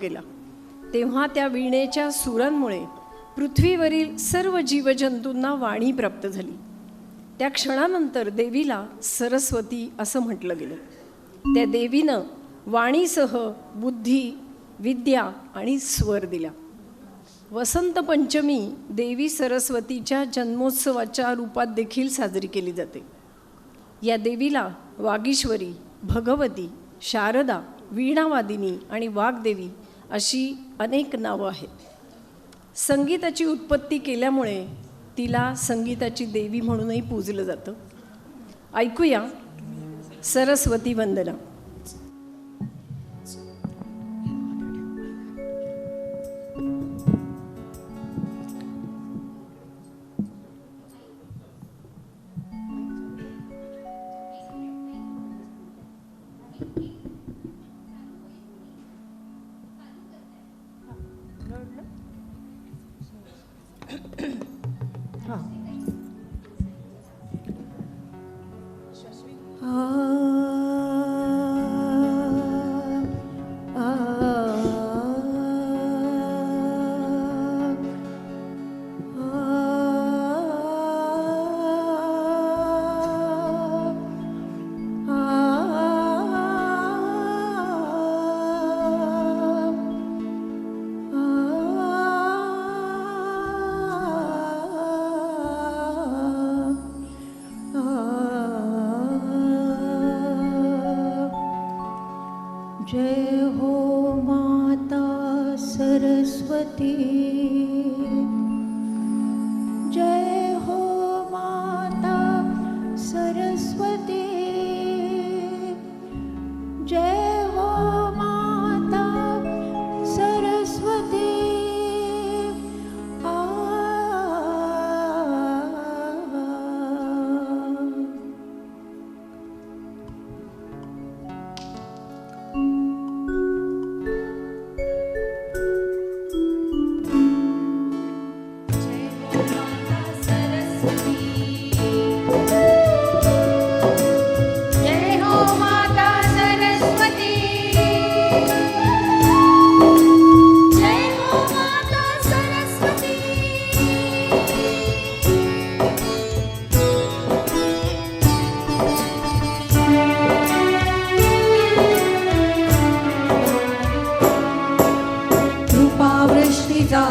गेला तेव्हा त्या वीणेच्या सुरांमुळे पृथ्वीवरील सर्व जीवजंतूंना वाणी प्राप्त झाली. त्या क्षणानंतर देवीला सरस्वती असं म्हटलं गेलं. त्या देवीनं वाणीसह बुद्धी, विद्या आणि स्वर दिला. वसंत पंचमी देवी सरस्वतीच्या जन्मोत्सवाच्या रूपात देखील साजरी केली जाते. या देवीला वागीश्वरी, भगवती, शारदा, वीणावादिनी आणि वाग्देवी अशी अनेक नावं आहेत. संगीताची उत्पत्ती केल्यामुळे तिला संगीताची देवी म्हणूनही पूजलं जातं. ऐकूया सरस्वती वंदना. जय हो माता सरस्वती, जय हो माता सरस्वती, जय हो माता सरस्वती. कृपावृष्टीचा